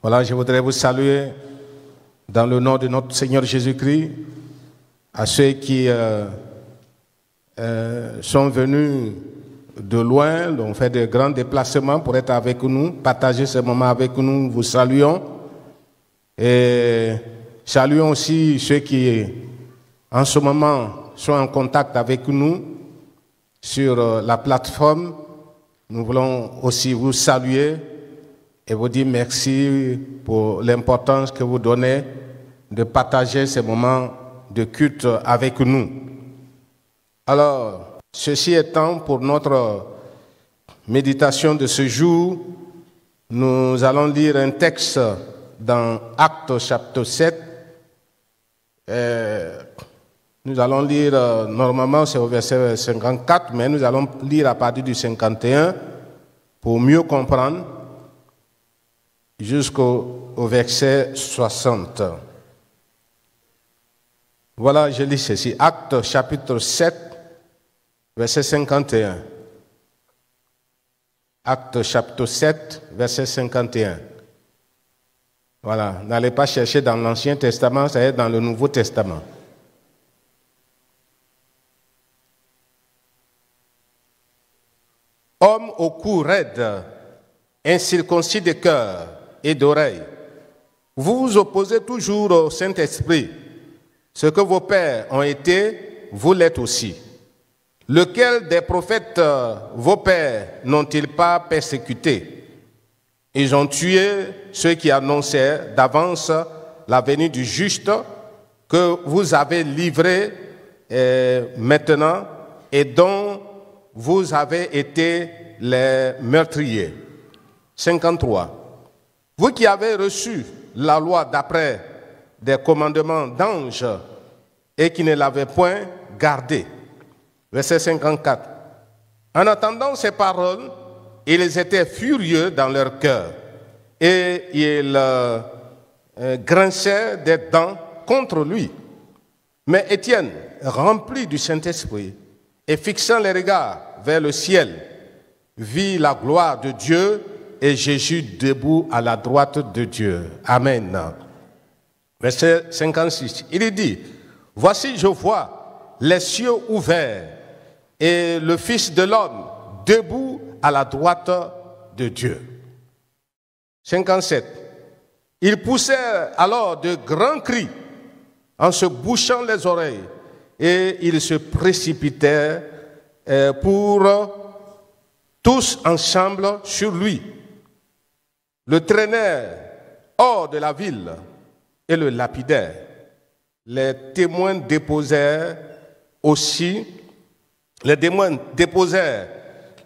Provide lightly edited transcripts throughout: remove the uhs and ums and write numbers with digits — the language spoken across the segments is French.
Voilà, je voudrais vous saluer dans le nom de notre Seigneur Jésus-Christ, à ceux qui sont venus de loin, ont fait de grands déplacements pour être avec nous, partager ce moment avec nous. Nous vous saluons. Et saluons aussi ceux qui, en ce moment, sont en contact avec nous sur la plateforme. Nous voulons aussi vous saluer et vous dire merci pour l'importance que vous donnez de partager ces moments de culte avec nous. Alors, ceci étant, pour notre méditation de ce jour, nous allons lire un texte dans Actes chapitre 7. Nous allons lire, normalement c'est au verset 54, mais nous allons lire à partir du 51 pour mieux comprendre jusqu'au verset 60. Voilà, je lis ceci. Actes chapitre 7, verset 51. Actes chapitre 7, verset 51. Voilà, n'allez pas chercher dans l'Ancien Testament, ça est dans le Nouveau Testament. Hommes au cou raide, incirconcis de cœur et d'oreilles, vous vous opposez toujours au Saint-Esprit. Ce que vos pères ont été, vous l'êtes aussi. Lequel des prophètes vos pères n'ont-ils pas persécuté? Ils ont tué ceux qui annonçaient d'avance la venue du juste que vous avez livré maintenant et dont vous avez été les meurtriers. 53. Vous qui avez reçu la loi d'après des commandements d'anges et qui ne l'avez point gardée. Verset 54. En attendant ces paroles, ils étaient furieux dans leur cœur et ils grinçaient des dents contre lui. Mais Étienne, rempli du Saint-Esprit et fixant les regards vers le ciel, vit la gloire de Dieu et Jésus debout à la droite de Dieu. Amen. Verset 56, il dit, « Voici, je vois les cieux ouverts et le Fils de l'homme debout à la droite de Dieu. » 57, ils poussèrent alors de grands cris en se bouchant les oreilles et ils se précipitèrent pour tous ensemble sur lui, le traînèrent hors de la ville et le lapidèrent. Les témoins déposèrent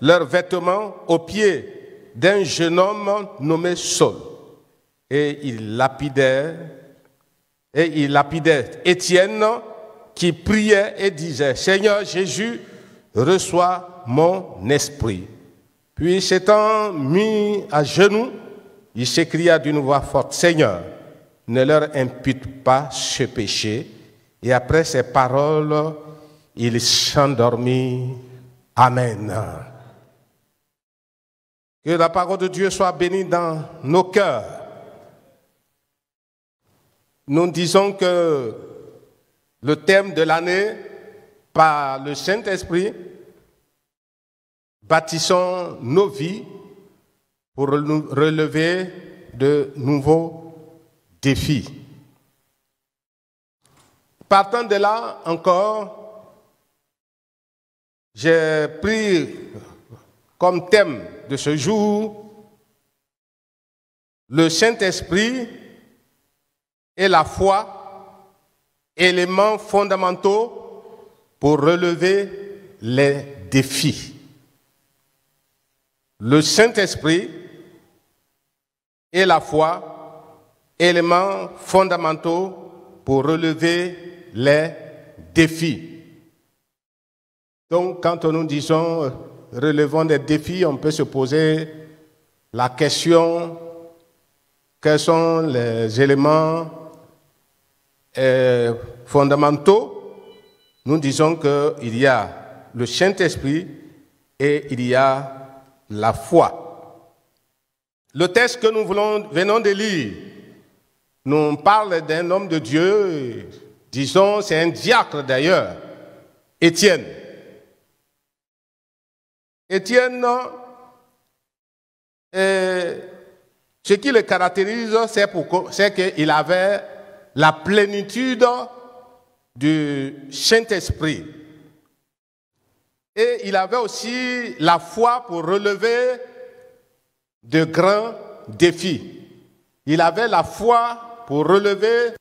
leurs vêtements aux pieds d'un jeune homme nommé Saul. Et ils lapidèrent Étienne qui priait et disait, « Seigneur Jésus, reçois mon esprit. » Puis s'étant mis à genoux, il s'écria d'une voix forte, « Seigneur, ne leur impute pas ce péché. » Et après ces paroles, il s'endormit. Amen. Que la parole de Dieu soit bénie dans nos cœurs. Nous disons que le thème de l'année, par le Saint-Esprit, bâtissons nos vies pour relever de nouveaux défis. Partant de là encore, j'ai pris comme thème de ce jour le Saint-Esprit et la foi, éléments fondamentaux pour relever les défis. Le Saint-Esprit et la foi, éléments fondamentaux pour relever les défis. Donc, quand nous disons relevons des défis, on peut se poser la question, quels sont les éléments fondamentaux? Nous disons qu'il y a le Saint-Esprit et il y a la foi. Le texte que nous venons de lire nous parle d'un homme de Dieu, disons, c'est un diacre d'ailleurs, Étienne. Étienne, ce qui le caractérise, c'est qu'il avait la plénitude du Saint-Esprit. Et il avait aussi la foi pour relever de grands défis. Il avait la foi pour relever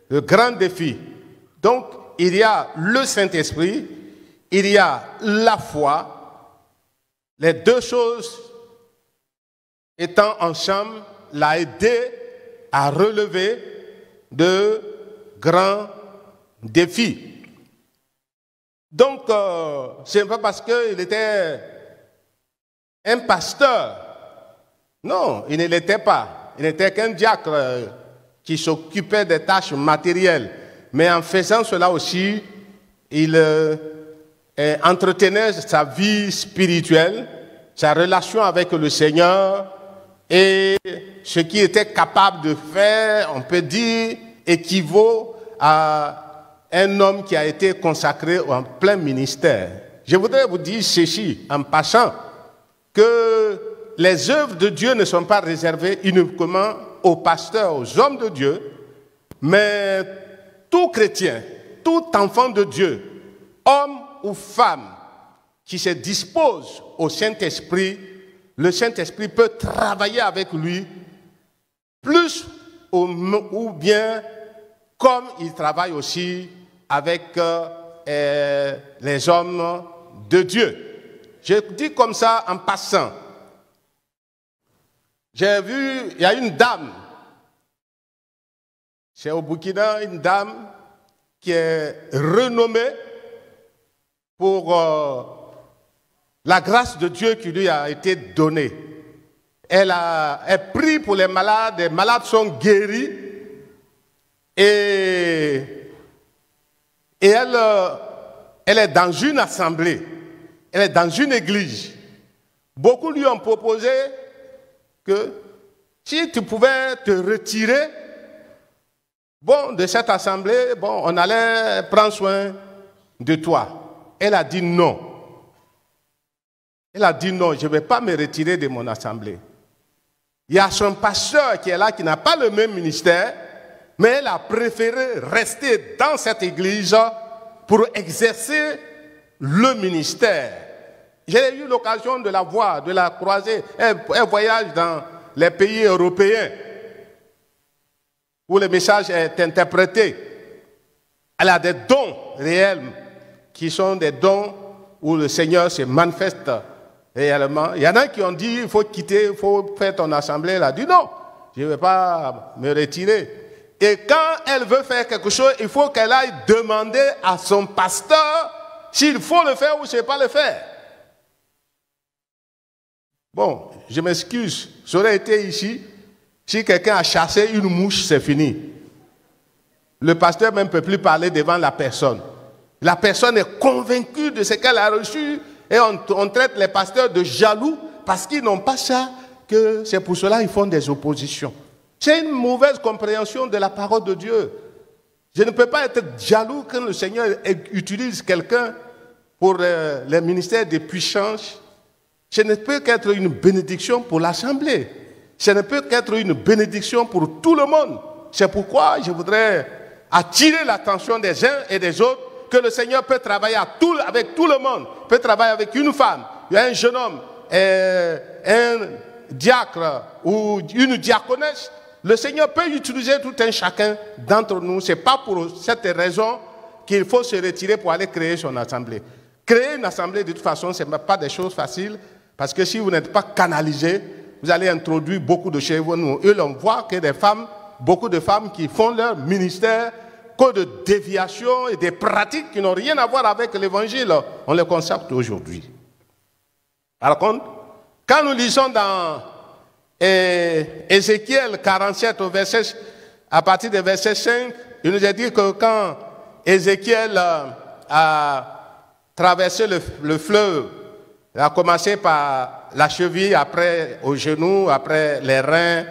de grands défis. Donc, il y a le Saint-Esprit, il y a la foi. Les deux choses étant ensemble, l'a aidé à relever de grands défis. Donc, ce n'est pas parce qu'il était un pasteur. Non, il ne l'était pas. Il n'était qu'un diacre qui s'occupait des tâches matérielles. Mais en faisant cela aussi, il entretenait sa vie spirituelle, sa relation avec le Seigneur, et ce qu'il était capable de faire, on peut dire, équivaut à un homme qui a été consacré en plein ministère. Je voudrais vous dire ceci, en passant, que les œuvres de Dieu ne sont pas réservées uniquement aux pasteurs, aux hommes de Dieu, mais tout chrétien, tout enfant de Dieu, homme ou femme, qui se dispose au Saint-Esprit, le Saint-Esprit peut travailler avec lui, plus ou bien comme il travaille aussi avec les hommes de Dieu. Je dis comme ça en passant. J'ai vu, il y a une dame, c'est au Burkina, une dame qui est renommée pour la grâce de Dieu qui lui a été donnée. Elle prie pour les malades sont guéris et elle est dans une assemblée, elle est dans une église. Beaucoup lui ont proposé que si tu pouvais te retirer de cette assemblée, on allait prendre soin de toi. Elle a dit non. Elle a dit non, je ne vais pas me retirer de mon assemblée. Il y a son pasteur qui est là, qui n'a pas le même ministère, mais elle a préféré rester dans cette église pour exercer le ministère. J'ai eu l'occasion de la voir, de la croiser. Elle voyage dans les pays européens où le message est interprété. Elle a des dons réels qui sont des dons où le Seigneur se manifeste réellement. Il y en a qui ont dit il faut quitter, il faut faire ton assemblée. Elle a dit non, je ne vais pas me retirer. Et quand elle veut faire quelque chose, il faut qu'elle aille demander à son pasteur s'il faut le faire ou s'il ne faut pas le faire. Bon, je m'excuse, j'aurais été ici, si quelqu'un a chassé une mouche, c'est fini. Le pasteur même ne peut plus parler devant la personne. La personne est convaincue de ce qu'elle a reçu et on traite les pasteurs de jaloux parce qu'ils n'ont pas ça, que c'est pour cela qu'ils font des oppositions. C'est une mauvaise compréhension de la parole de Dieu. Je ne peux pas être jaloux quand le Seigneur utilise quelqu'un pour les ministères de puissance. Ce ne peut qu'être une bénédiction pour l'Assemblée. Ce ne peut qu'être une bénédiction pour tout le monde. C'est pourquoi je voudrais attirer l'attention des uns et des autres que le Seigneur peut travailler avec tout le monde. Il peut travailler avec une femme, il y a un jeune homme, un diacre ou une diaconesse. Le Seigneur peut utiliser tout un chacun d'entre nous. Ce n'est pas pour cette raison qu'il faut se retirer pour aller créer son assemblée. Créer une assemblée, de toute façon, ce n'est pas des choses faciles. Parce que si vous n'êtes pas canalisé, vous allez introduire beaucoup de chez vous. Et on voit que des femmes, beaucoup de femmes qui font leur ministère, que de déviations et des pratiques qui n'ont rien à voir avec l'évangile, on les constate aujourd'hui. Par contre, quand nous lisons dans Ézéchiel 47, à partir du verset 5, il nous est dit que quand Ézéchiel a traversé le fleuve Il a commencé par la cheville, après au genou, après les reins.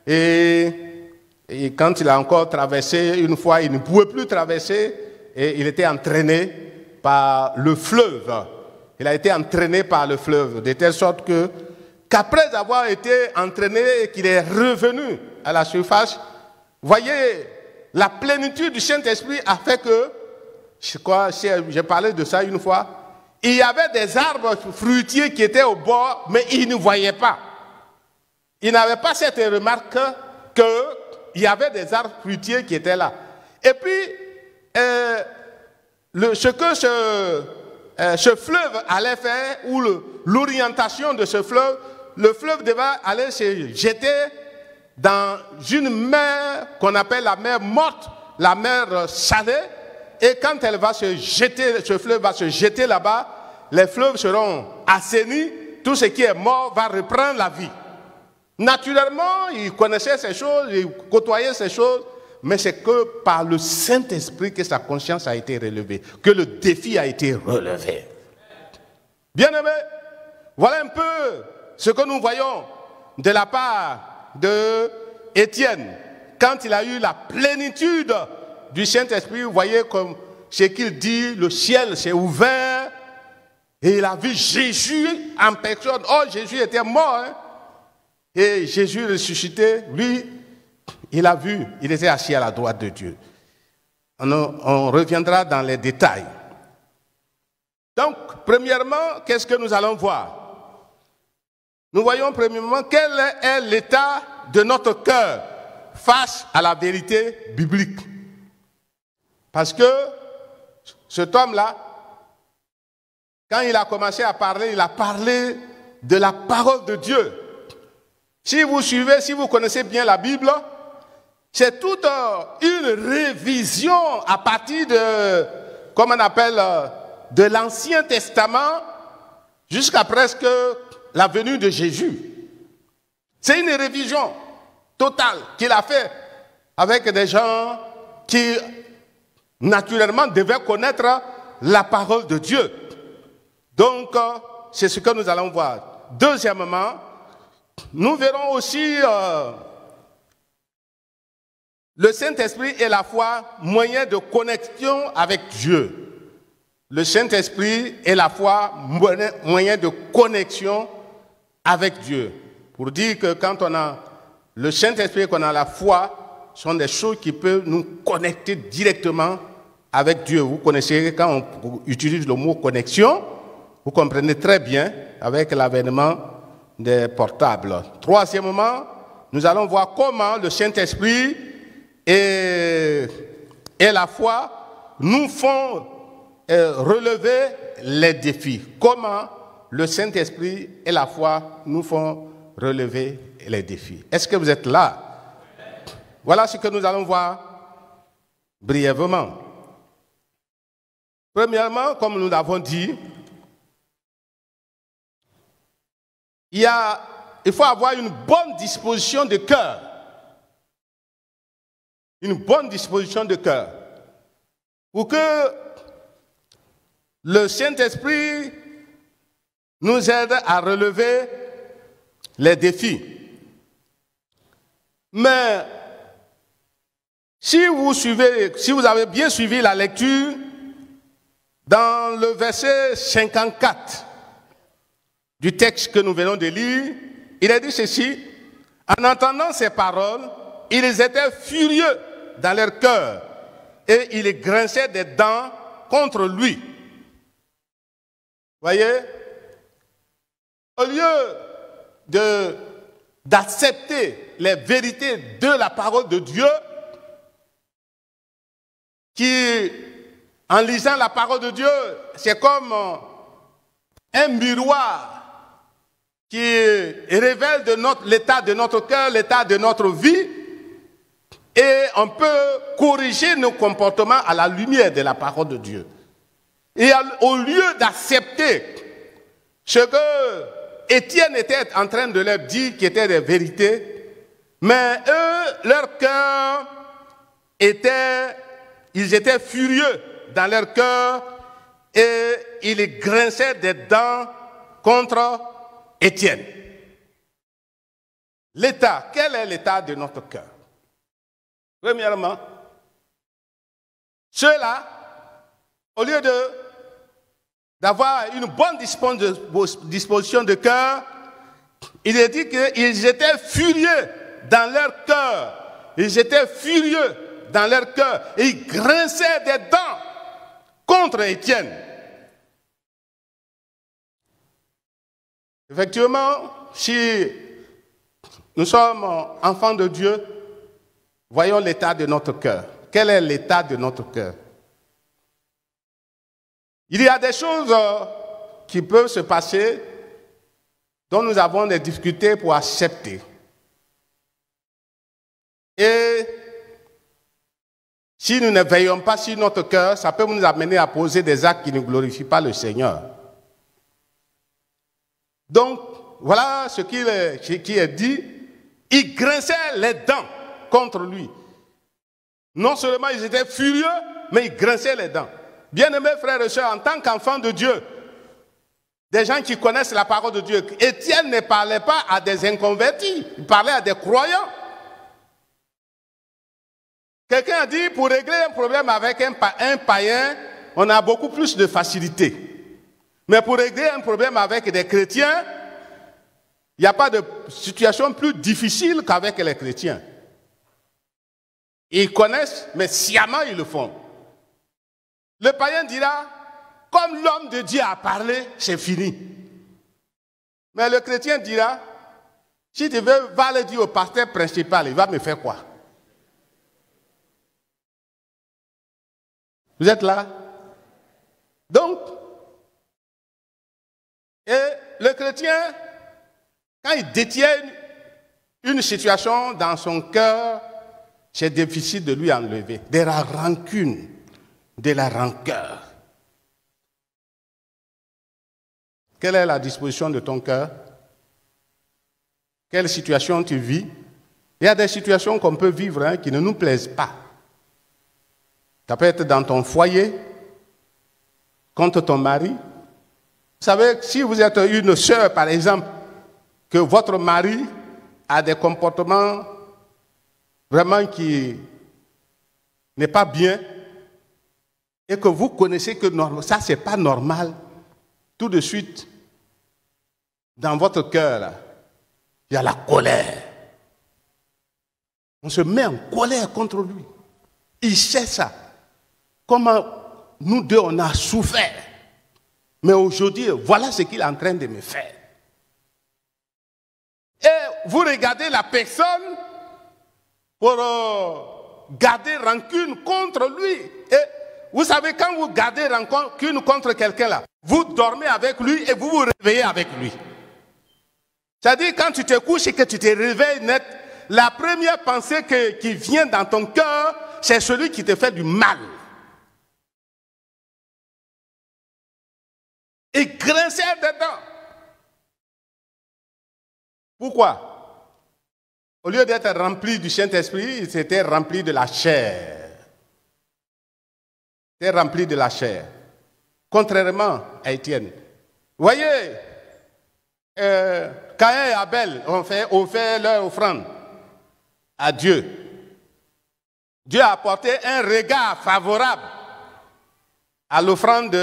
Et quand il a encore traversé, une fois, il ne pouvait plus traverser et il était entraîné par le fleuve. Il a été entraîné par le fleuve, de telle sorte qu'après avoir été entraîné et qu'il est revenu à la surface, voyez, la plénitude du Saint-Esprit a fait que, je crois, j'ai parlé de ça une fois, il y avait des arbres fruitiers qui étaient au bord, mais il ne voyait pas. Il n'avait pas cette remarque qu'il y avait des arbres fruitiers qui étaient là. Et puis, ce que ce fleuve allait faire, ou l'orientation de ce fleuve, le fleuve devait aller se jeter dans une mer qu'on appelle la mer morte, la mer salée. Et quand elle va se jeter, ce fleuve va se jeter là-bas, les fleuves seront assainis, tout ce qui est mort va reprendre la vie. Naturellement, il connaissait ces choses, il côtoyait ces choses, mais c'est que par le Saint-Esprit que sa conscience a été relevée, que le défi a été relevé. Bien-aimés, voilà un peu ce que nous voyons de la part de Étienne. Quand il a eu la plénitude du Saint-Esprit, vous voyez comme ce qu'il dit, le ciel s'est ouvert et il a vu Jésus en personne. Oh, Jésus était mort, hein? Et Jésus ressuscité, lui, il a vu, il était assis à la droite de Dieu. On reviendra dans les détails. Donc, premièrement, qu'est-ce que nous allons voir? Nous voyons premièrement quel est l'état de notre cœur face à la vérité biblique. Parce que cet homme-là, quand il a commencé à parler, il a parlé de la parole de Dieu. Si vous suivez, si vous connaissez bien la Bible, c'est toute une révision à partir de, comme on appelle, de l'Ancien Testament jusqu'à presque la venue de Jésus. C'est une révision totale qu'il a fait avec des gens qui, naturellement, devaient connaître la parole de Dieu. Donc, c'est ce que nous allons voir. Deuxièmement, nous verrons aussi le Saint-Esprit et la foi, moyen de connexion avec Dieu. Le Saint-Esprit et la foi, moyen de connexion avec Dieu. Pour dire que quand on a le Saint-Esprit et qu'on a la foi, ce sont des choses qui peuvent nous connecter directement avec Dieu. Vous connaissez, quand on utilise le mot connexion, vous comprenez très bien avec l'avènement des portables. Troisièmement, nous allons voir comment le Saint-Esprit et la foi nous font relever les défis. Comment le Saint-Esprit et la foi nous font relever les défis. Est-ce que vous êtes là? Voilà ce que nous allons voir brièvement. Premièrement, comme nous l'avons dit, il faut avoir une bonne disposition de cœur. Une bonne disposition de cœur. Pour que le Saint-Esprit nous aide à relever les défis. Mais si vous avez bien suivi la lecture, dans le verset 54 du texte que nous venons de lire, il est dit ceci: en entendant ces paroles, ils étaient furieux dans leur cœur et ils grinçaient des dents contre lui. Voyez, au lieu d'accepter les vérités de la parole de Dieu, qui, en lisant la parole de Dieu, c'est comme un miroir qui révèle l'état de notre cœur, l'état de notre vie, et on peut corriger nos comportements à la lumière de la parole de Dieu. Et au lieu d'accepter ce que Étienne était en train de leur dire qui étaient des vérités, mais eux, leur cœur ils étaient furieux dans leur cœur et ils grinçaient des dents contre Étienne. L'état, quel est l'état de notre cœur? Premièrement, ceux-là, au lieu d'avoir une bonne disposition de cœur, il est dit qu'ils étaient furieux dans leur cœur. Ils étaient furieux dans leur cœur et ils grinçaient des dents contre Étienne. Effectivement, si nous sommes enfants de Dieu, voyons l'état de notre cœur. Quel est l'état de notre cœur? Il y a des choses qui peuvent se passer dont nous avons des difficultés pour accepter. Et si nous ne veillons pas sur notre cœur, ça peut nous amener à poser des actes qui ne glorifient pas le Seigneur. Donc, voilà ce qui est dit. Ils grinçaient les dents contre lui. Non seulement ils étaient furieux, mais ils grinçaient les dents. Bien-aimés frères et sœurs, en tant qu'enfants de Dieu, des gens qui connaissent la parole de Dieu, Étienne ne parlait pas à des inconvertis, il parlait à des croyants. Quelqu'un a dit, pour régler un problème avec un païen, on a beaucoup plus de facilité. Mais pour régler un problème avec des chrétiens, il n'y a pas de situation plus difficile qu'avec les chrétiens. Ils connaissent, mais sciemment ils le font. Le païen dira, comme l'homme de Dieu a parlé, c'est fini. Mais le chrétien dira, si tu veux, va le dire au pasteur principal, il va me faire quoi? Vous êtes là? Donc, et le chrétien, quand il détient une situation dans son cœur, c'est difficile de lui enlever. De la rancune, de la rancœur. Quelle est la disposition de ton cœur? Quelle situation tu vis? Il y a des situations qu'on peut vivre qui ne nous plaisent pas. Ça peut être dans ton foyer, contre ton mari. Vous savez, si vous êtes une sœur, par exemple, que votre mari a des comportements vraiment qui n'est pas bien, et que vous connaissez que ça, c'est pas normal, tout de suite, dans votre cœur, là, il y a la colère. On se met en colère contre lui. Il sait ça. Comment nous deux, on a souffert. Mais aujourd'hui, voilà ce qu'il est en train de me faire. Et vous regardez la personne pour garder rancune contre lui. Et vous savez, quand vous gardez rancune contre quelqu'un là, vous dormez avec lui et vous vous réveillez avec lui. C'est-à-dire, quand tu te couches et que tu te réveilles net, la première pensée qui vient dans ton cœur, c'est celui qui te fait du mal. Et grincer dedans. Pourquoi? Au lieu d'être rempli du Saint-Esprit, il s'était rempli de la chair. Il était rempli de la chair. Contrairement à Étienne. Vous voyez, Caïn et Abel ont fait leur offrande à Dieu. Dieu a apporté un regard favorable à l'offrande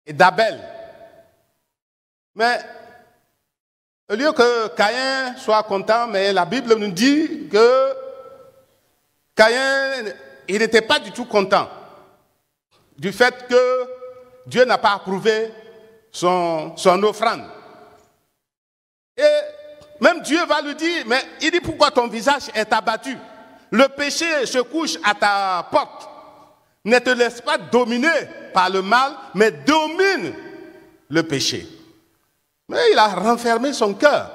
d'Abel. Mais au lieu que Caïn soit content, mais la Bible nous dit que Caïn, il n'était pas du tout content du fait que Dieu n'a pas approuvé son offrande. Et même Dieu va lui dire, mais il dit, pourquoi ton visage est abattu? Le péché se couche à ta porte. Ne te laisse pas dominer par le mal, mais domine le péché. Mais il a renfermé son cœur.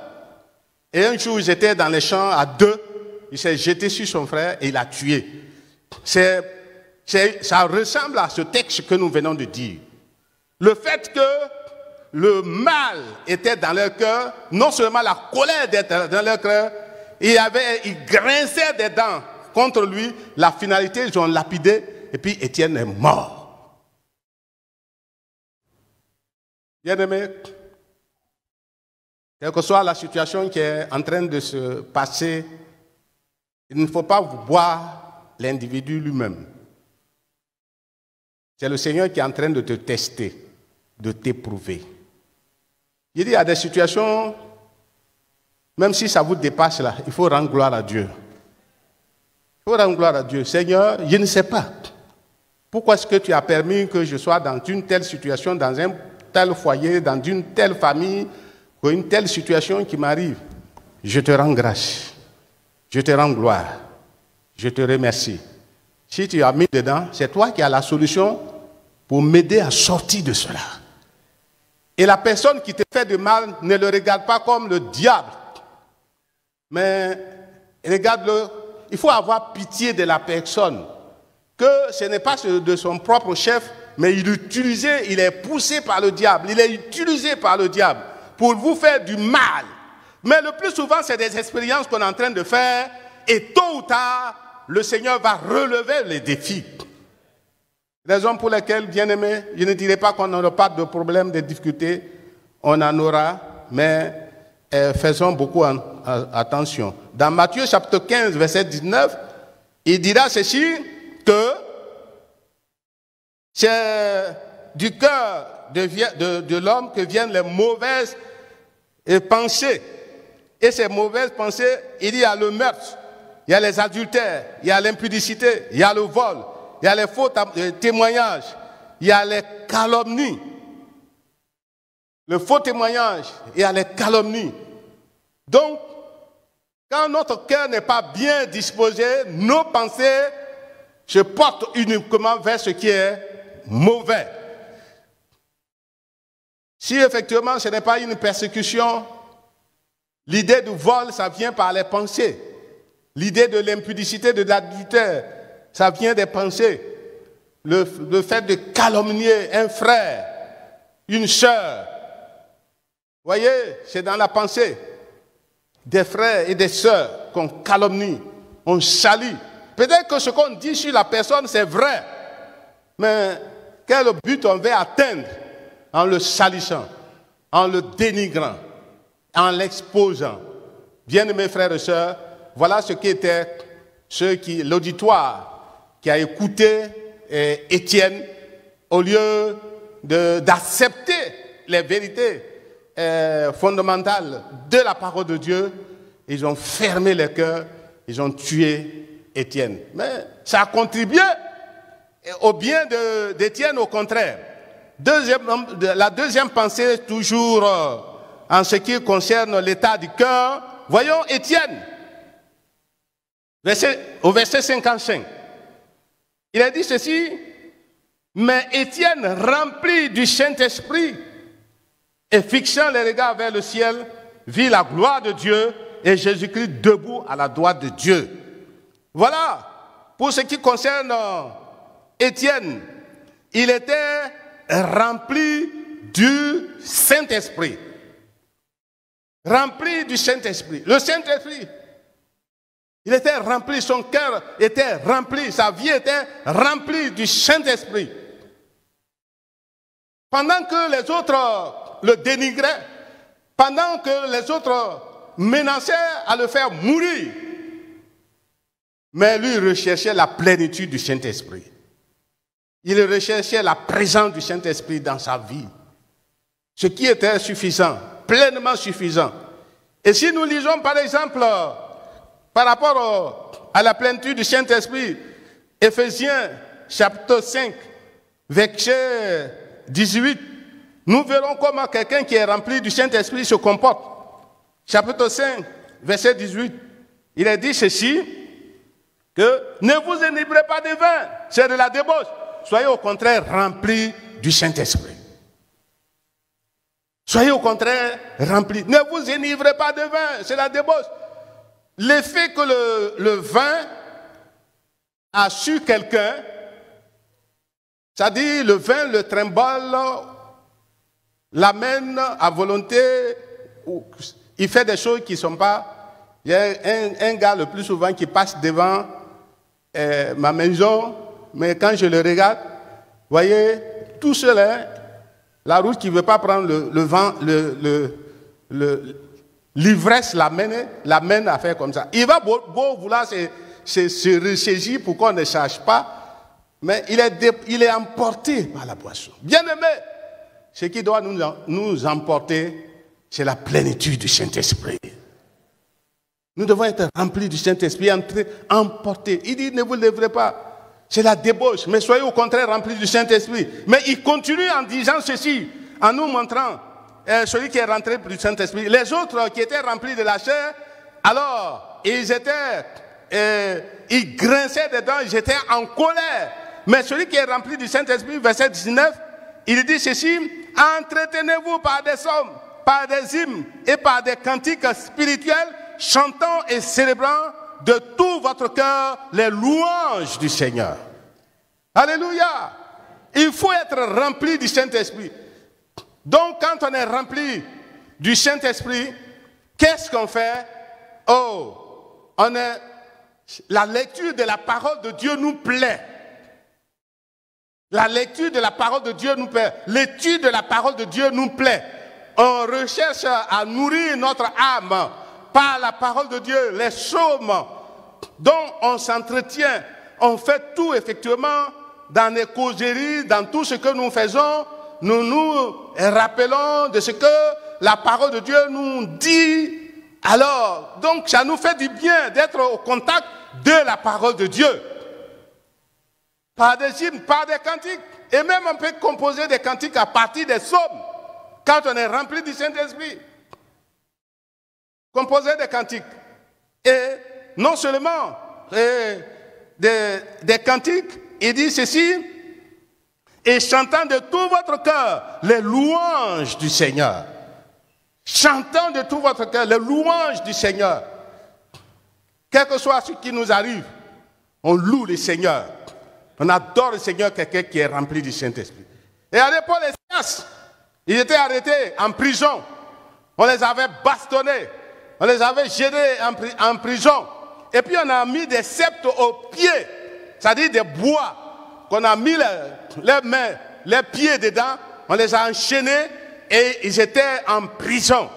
Et un jour, ils étaient dans les champs à deux. Il s'est jeté sur son frère et il l'a tué. Ça ressemble à ce texte que nous venons de dire. Le fait que le mal était dans leur cœur, non seulement la colère était dans leur cœur, ils grinçaient des dents contre lui. La finalité, ils ont lapidé et puis Étienne est mort. Bien-aimés, quelle que soit la situation qui est en train de se passer, il ne faut pas voir l'individu lui-même. C'est le Seigneur qui est en train de te tester, de t'éprouver. Il dit, il y a des situations, même si ça vous dépasse là, il faut rendre gloire à Dieu. Il faut rendre gloire à Dieu. Seigneur, je ne sais pas. Pourquoi est-ce que tu as permis que je sois dans une telle situation, dans un tel foyer, dans une telle famille, une telle situation qui m'arrive? Je te rends grâce. Je te rends gloire. Je te remercie. Si tu as mis dedans, c'est toi qui as la solution pour m'aider à sortir de cela. Et la personne qui te fait du mal, ne le regarde pas comme le diable. Mais regarde-le, il faut avoir pitié de la personne. Que ce n'est pas de son propre chef, mais il est poussé par le diable, il est utilisé par le diable pour vous faire du mal. Mais le plus souvent, c'est des expériences qu'on est en train de faire et tôt ou tard, le Seigneur va relever les défis. Raison pour laquelle, bien-aimés, je ne dirais pas qu'on n'aura pas de problèmes, de difficultés, on en aura, mais faisons beaucoup attention. Dans Matthieu chapitre 15, verset 19, il dira ceci, que c'est du cœur de l'homme que viennent les mauvaises pensées. Et ces mauvaises pensées, il y a le meurtre, il y a les adultères, il y a l'impudicité, il y a le vol, il y a les faux témoignages, il y a les calomnies. Le faux témoignage, il y a les calomnies. Donc, quand notre cœur n'est pas bien disposé, nos pensées se portent uniquement vers ce qui est mauvais. Si effectivement ce n'est pas une persécution, l'idée du vol, ça vient par les pensées. L'idée de l'impudicité, de l'adultère, ça vient des pensées. Le fait de calomnier un frère, une sœur, vous voyez, c'est dans la pensée. Des frères et des sœurs qu'on calomnie, on salit. Peut-être que ce qu'on dit sur la personne, c'est vrai. Mais quel but on veut atteindre en le salissant, en le dénigrant, en l'exposant? Bien-aimés frères et sœurs, voilà ce qui était l'auditoire qui a écouté Étienne au lieu d'accepter les vérités fondamentales de la parole de Dieu. Ils ont fermé les cœurs, ils ont tué Étienne. Mais ça a contribué au bien d'Étienne, au contraire. La deuxième pensée, toujours en ce qui concerne l'état du cœur. Voyons Étienne, au verset 55. Il a dit ceci, mais Étienne, rempli du Saint-Esprit et fixant les regards vers le ciel, vit la gloire de Dieu et Jésus-Christ debout à la droite de Dieu. Voilà, pour ce qui concerne Étienne, il était rempli du Saint-Esprit. Rempli du Saint-Esprit. Le Saint-Esprit, il était rempli, son cœur était rempli, sa vie était remplie du Saint-Esprit. Pendant que les autres le dénigraient, pendant que les autres menaçaient à le faire mourir, mais lui recherchait la plénitude du Saint-Esprit. Il recherchait la présence du Saint-Esprit dans sa vie. Ce qui était suffisant, pleinement suffisant. Et si nous lisons par exemple, par rapport à la plénitude du Saint-Esprit, Éphésiens chapitre 5, verset 18, nous verrons comment quelqu'un qui est rempli du Saint-Esprit se comporte. Chapitre 5, verset 18, il est dit ceci, que ne vous enivrez pas de vin, c'est de la débauche. Soyez au contraire remplis du Saint-Esprit. Soyez au contraire remplis. Ne vous enivrez pas de vin, c'est la débauche. L'effet que le vin a sur quelqu'un, c'est-à-dire le vin, le trimballe, l'amène à volonté, il fait des choses qui ne sont pas... Il y a un gars le plus souvent qui passe devant ma maison, mais quand je le regarde, vous voyez, tout cela, La rouge qui ne veut pas prendre le vent, l'ivresse l'amène à faire comme ça. Il va beau vouloir se ressaisir pour qu'on ne cherche pas, mais il est emporté par la boisson. Bien-aimé, ce qui doit nous emporter, c'est la plénitude du Saint-Esprit. Nous devons être remplis du Saint-Esprit, emportés. Il dit, ne vous lèverez pas. C'est la débauche, mais soyez au contraire remplis du Saint-Esprit. Mais il continue en disant ceci, en nous montrant celui qui est rentré du Saint-Esprit. Les autres qui étaient remplis de la chair, alors ils grinçaient des dents, ils étaient en colère. Mais celui qui est rempli du Saint-Esprit, verset 19, il dit ceci, entretenez-vous par des psaumes, par des hymnes et par des cantiques spirituels, chantant et célébrant de tout votre cœur les louanges du Seigneur. Alléluia! Il faut être rempli du Saint-Esprit. Donc, quand on est rempli du Saint-Esprit, qu'est-ce qu'on fait? La lecture de la parole de Dieu nous plaît. La lecture de la parole de Dieu nous plaît. L'étude de la parole de Dieu nous plaît. On recherche à nourrir notre âme par la parole de Dieu, les psaumes dont on s'entretient. On fait tout effectivement dans les causeries, dans tout ce que nous faisons. Nous nous rappelons de ce que la parole de Dieu nous dit. Alors, donc ça nous fait du bien d'être au contact de la parole de Dieu. Par des hymnes, par des cantiques. Et même on peut composer des cantiques à partir des psaumes. Quand on est rempli du Saint-Esprit. Composer des cantiques. Et non seulement des cantiques, il dit ceci, et chantant de tout votre cœur les louanges du Seigneur. Chantant de tout votre cœur les louanges du Seigneur. Quel que soit ce qui nous arrive, on loue le Seigneur. On adore le Seigneur, quelqu'un qui est rempli du Saint-Esprit. Et à l'époque, les Silas, ils étaient arrêtés en prison. On les avait bastonnés. On les avait jetés en prison. Et puis on a mis des sceptres aux pieds, c'est-à-dire des bois, qu'on a mis les mains, les pieds dedans. On les a enchaînés et ils étaient en prison.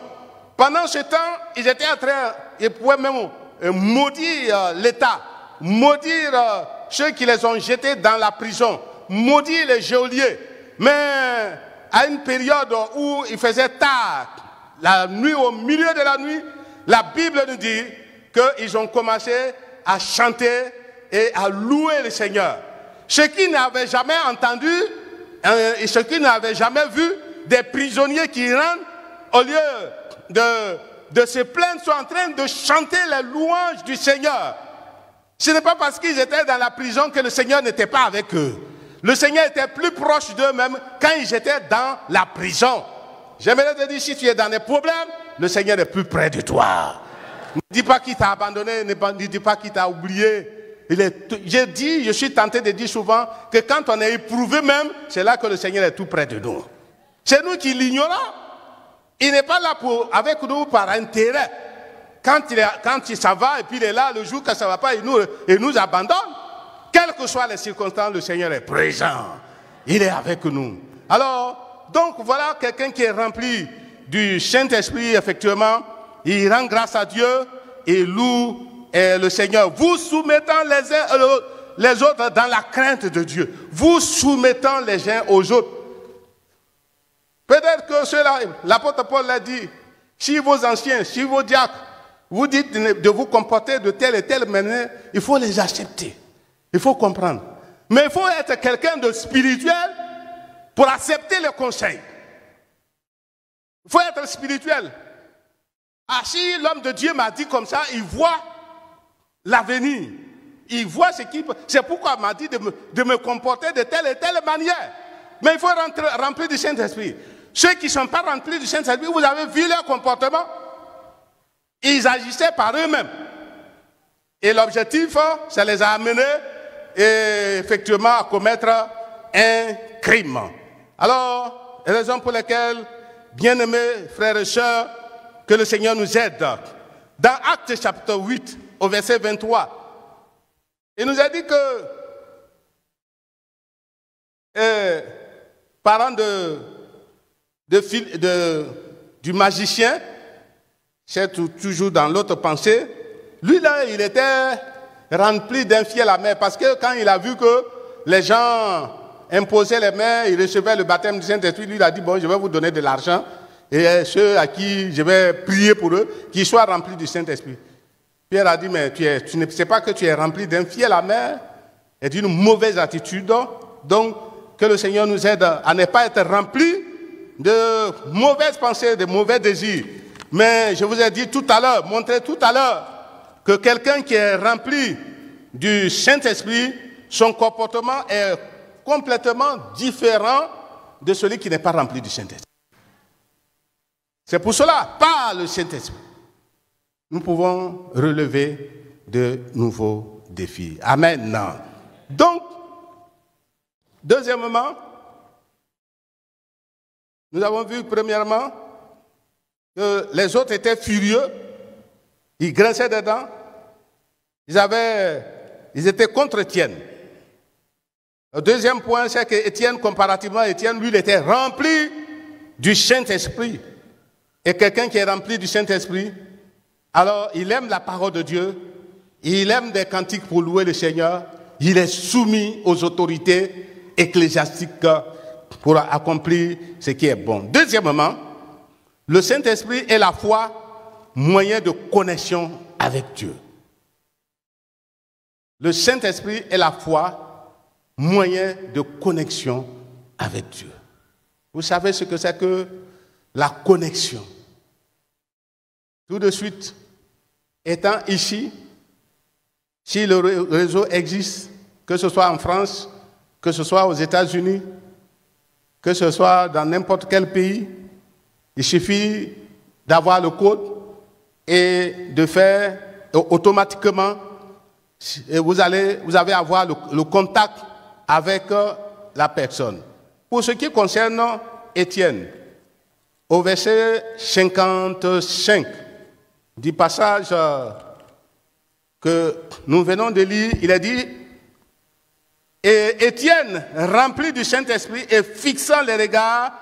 Pendant ce temps, ils étaient en train, ils pouvaient même maudire l'État, maudire ceux qui les ont jetés dans la prison, maudire les geôliers. Mais à une période où il faisait tard, la nuit, au milieu de la nuit, la Bible nous dit qu'ils ont commencé à chanter et à louer le Seigneur. Ceux qui n'avaient jamais entendu et ceux qui n'avaient jamais vu des prisonniers qui rentrent, au lieu de se plaindre, sont en train de chanter les louanges du Seigneur. Ce n'est pas parce qu'ils étaient dans la prison que le Seigneur n'était pas avec eux. Le Seigneur était plus proche d'eux-mêmes quand ils étaient dans la prison. J'aimerais te dire, si tu es dans des problèmes, le Seigneur est plus près de toi. Ne dis pas qu'il t'a abandonné, ne dis pas qu'il t'a oublié. Je suis tenté de dire souvent que quand on est éprouvé même, c'est là que le Seigneur est tout près de nous. C'est nous qui l'ignorons. Il n'est pas là avec nous par intérêt. Quand ça va et puis il est là, le jour que ça ne va pas, il nous abandonne. Quelles que soient les circonstances, le Seigneur est présent. Il est avec nous. Alors, donc voilà quelqu'un qui est rempli du Saint-Esprit, effectivement. Il rend grâce à Dieu et loue le Seigneur. Vous soumettant les uns les autres dans la crainte de Dieu. Vous soumettant les uns aux autres. Peut-être que cela, l'apôtre Paul l'a dit, si vos anciens, si vos diacres, vous dites de vous comporter de telle et telle manière, il faut les accepter. Il faut comprendre. Mais il faut être quelqu'un de spirituel pour accepter le conseil. Il faut être spirituel. Ah, si l'homme de Dieu m'a dit comme ça, il voit l'avenir. Il voit ce qui peut. C'est pourquoi il m'a dit de me comporter de telle et telle manière. Mais il faut remplir du Saint-Esprit. Ceux qui ne sont pas remplis du Saint-Esprit, vous avez vu leur comportement. Ils agissaient par eux-mêmes. Et l'objectif, ça les a amenés effectivement à commettre un crime. Alors, raison pour laquelle, bien-aimés frères et sœurs, que le Seigneur nous aide. Dans Actes chapitre 8, au verset 23, il nous a dit que, parlant du magicien, c'est toujours dans l'autre pensée, lui là, il était rempli d'infiel amer, parce que quand il a vu que les gens imposaient les mains, ils recevaient le baptême du Saint-Esprit, lui il a dit, bon, je vais vous donner de l'argent, et ceux à qui je vais prier pour eux, qu'ils soient remplis du Saint-Esprit. Pierre a dit, mais tu ne sais pas que tu es rempli d'infiel amer et d'une mauvaise attitude, donc que le Seigneur nous aide à ne pas être remplis de mauvaises pensées, de mauvais désirs. Mais je vous ai dit tout à l'heure, montré tout à l'heure, que quelqu'un qui est rempli du Saint-Esprit, son comportement est complètement différent de celui qui n'est pas rempli du Saint-Esprit. C'est pour cela, par le Saint-Esprit, nous pouvons relever de nouveaux défis. Amen. Donc, deuxièmement, nous avons vu premièrement que les autres étaient furieux, ils grinçaient des dents, ils étaient contre Étienne. Le deuxième point, c'est que Étienne, comparativement à Étienne, lui, il était rempli du Saint-Esprit. Et quelqu'un qui est rempli du Saint-Esprit, alors il aime la parole de Dieu, il aime des cantiques pour louer le Seigneur, il est soumis aux autorités ecclésiastiques pour accomplir ce qui est bon. Deuxièmement, le Saint-Esprit est la foi, moyen de connexion avec Dieu. Le Saint-Esprit est la foi, moyen de connexion avec Dieu. Vous savez ce que c'est que la connexion? Tout de suite, étant ici, si le réseau existe, que ce soit en France, que ce soit aux États-Unis, que ce soit dans n'importe quel pays, il suffit d'avoir le code et de faire automatiquement, vous avez avoir le contact avec la personne. Pour ce qui concerne Étienne, au verset 55 du passage que nous venons de lire, il est dit, et Étienne, rempli du Saint-Esprit et fixant les regards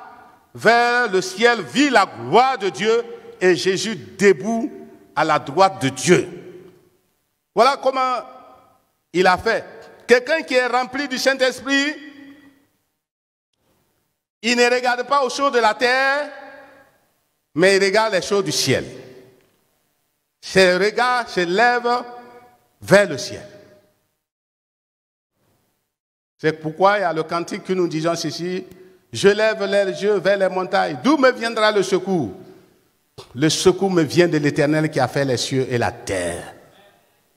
vers le ciel, vit la gloire de Dieu et Jésus debout à la droite de Dieu. Voilà comment il a fait. Quelqu'un qui est rempli du Saint-Esprit, il ne regarde pas aux choses de la terre, mais il regarde les choses du ciel. Ses regards se lèvent vers le ciel. C'est pourquoi il y a le cantique que nous disons ici, je lève les yeux vers les montagnes. D'où me viendra le secours? Le secours me vient de l'Éternel qui a fait les cieux et la terre.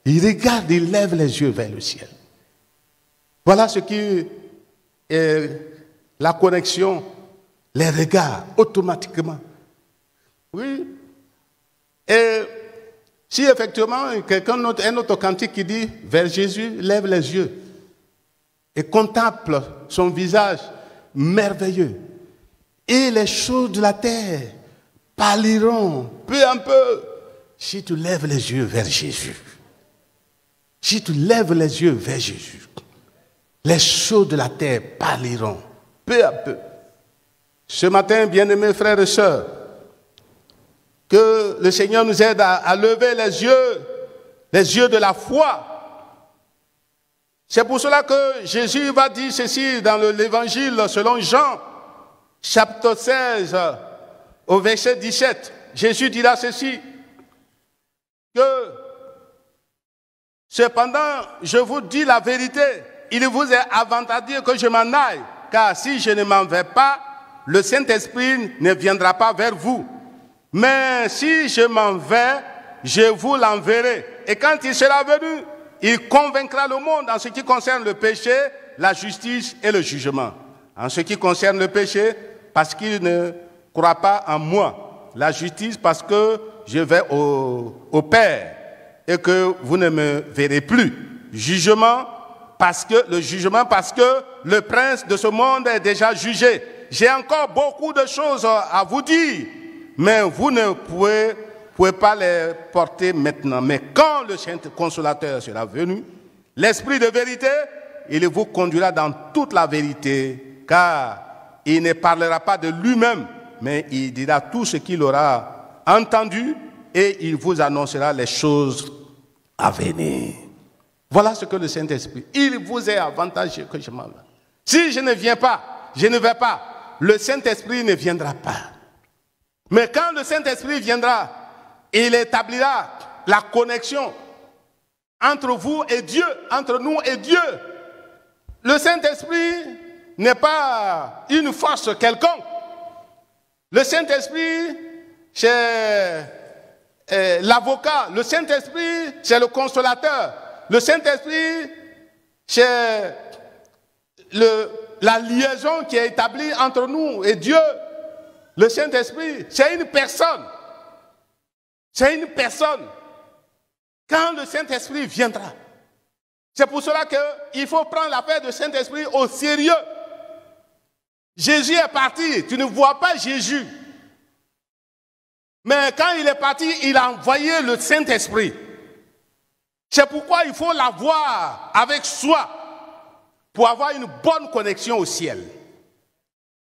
Il regarde, il lève les yeux vers le ciel. Voilà ce qui est la connexion, les regards, automatiquement. Oui. Et si effectivement, un autre cantique qui dit, vers Jésus, lève les yeux et contemple son visage merveilleux. Et les choses de la terre pâliront peu à peu si tu lèves les yeux vers Jésus. Si tu lèves les yeux vers Jésus, les choses de la terre pâliront peu à peu. Ce matin, bien-aimés frères et sœurs, que le Seigneur nous aide à lever les yeux de la foi. C'est pour cela que Jésus va dire ceci dans l'évangile selon Jean, chapitre 16, au verset 17. Jésus dira ceci, que cependant, je vous dis la vérité, il vous est avantageux que je m'en aille, car si je ne m'en vais pas, le Saint-Esprit ne viendra pas vers vous. Mais si je m'en vais, je vous l'enverrai. Et quand il sera venu, il convaincra le monde en ce qui concerne le péché, la justice et le jugement. En ce qui concerne le péché, parce qu'il ne croit pas en moi. La justice, parce que je vais au Père et que vous ne me verrez plus. Jugement, parce que le prince de ce monde est déjà jugé. J'ai encore beaucoup de choses à vous dire, mais vous ne pouvez pas les porter maintenant. Mais quand le Saint-Consolateur sera venu, l'Esprit de vérité, il vous conduira dans toute la vérité, car il ne parlera pas de lui-même, mais il dira tout ce qu'il aura entendu et il vous annoncera les choses à venir. Voilà ce que le Saint-Esprit, il vous est avantageux que je m'en vais. Si je ne viens pas, je ne vais pas, le Saint-Esprit ne viendra pas. Mais quand le Saint-Esprit viendra, il établira la connexion entre vous et Dieu, entre nous et Dieu. Le Saint-Esprit n'est pas une force quelconque. Le Saint-Esprit, c'est l'avocat. Le Saint-Esprit, c'est le consolateur. Le Saint-Esprit, c'est la liaison qui est établie entre nous et Dieu. Le Saint-Esprit, c'est une personne. C'est une personne. Quand le Saint-Esprit viendra, c'est pour cela qu'il faut prendre l'affaire du Saint-Esprit au sérieux. Jésus est parti, tu ne vois pas Jésus. Mais quand il est parti, il a envoyé le Saint-Esprit. C'est pourquoi il faut l'avoir avec soi pour avoir une bonne connexion au ciel.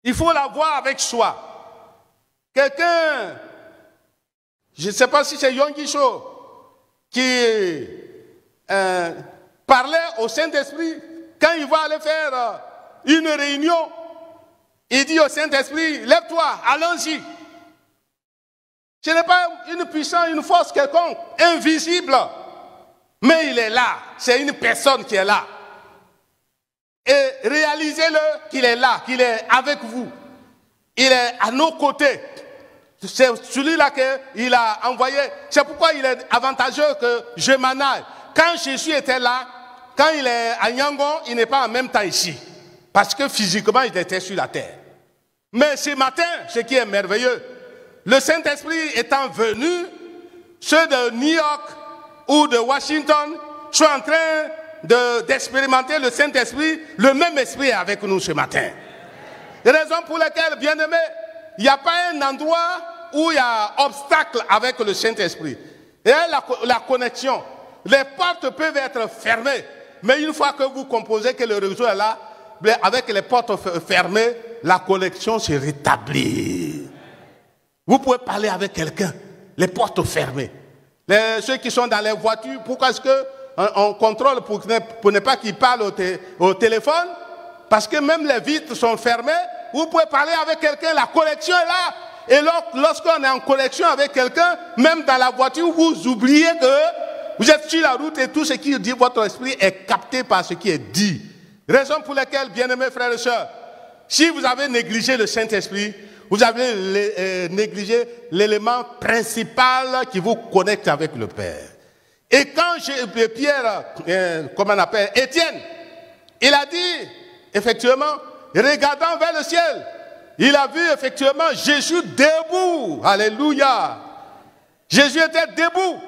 Il faut l'avoir avec soi. Quelqu'un, je ne sais pas si c'est Yonggi Cho, qui parlait au Saint-Esprit, quand il va aller faire une réunion, il dit au Saint-Esprit, lève-toi, allons-y. Ce n'est pas une puissance, une force quelconque, invisible, mais il est là, c'est une personne qui est là. Et réalisez-le qu'il est là, qu'il est avec vous. Il est à nos côtés. C'est celui-là qu'il a envoyé. C'est pourquoi il est avantageux que je m'en aille. Quand Jésus était là, quand il est à Yangon, il n'est pas en même temps ici. Parce que physiquement, il était sur la terre. Mais ce matin, ce qui est merveilleux, le Saint-Esprit étant venu, ceux de New York ou de Washington sont en train d'expérimenter le Saint-Esprit. Le même esprit est avec nous ce matin. Raison pour laquelle, bien aimé, il n'y a pas un endroit où il y a obstacle avec le Saint-Esprit. Et la connexion, les portes peuvent être fermées, mais une fois que vous composez que le réseau est là, avec les portes fermées, la connexion se rétablit. Vous pouvez parler avec quelqu'un, les portes fermées. Ceux qui sont dans les voitures, pourquoi est-ce qu'on contrôle pour ne pas qu'ils parlent au téléphone? Parce que même les vitres sont fermées. Vous pouvez parler avec quelqu'un, la connexion est là. Et lorsqu'on est en connexion avec quelqu'un, même dans la voiture, vous oubliez que vous êtes sur la route et tout ce qui dit votre esprit est capté par ce qui est dit. Raison pour laquelle, bien-aimés frères et sœurs, si vous avez négligé le Saint-Esprit, vous avez négligé l'élément principal qui vous connecte avec le Père. Et quand Pierre, comment on appelle, Étienne, il a dit, effectivement, regardant vers le ciel, il a vu effectivement Jésus debout. Alléluia. Jésus était debout.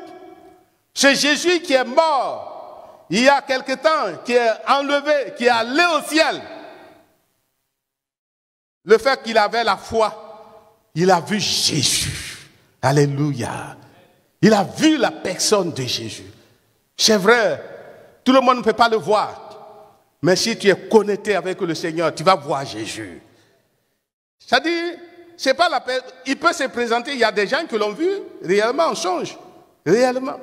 C'est Jésus qui est mort il y a quelque temps, qui est enlevé, qui est allé au ciel. Le fait qu'il avait la foi, il a vu Jésus. Alléluia. Il a vu la personne de Jésus. C'est vrai, tout le monde ne peut pas le voir. Mais si tu es connecté avec le Seigneur, tu vas voir Jésus. C'est-à-dire, c'est pas la peine. Il peut se présenter, il y a des gens qui l'ont vu réellement en songe. Réellement.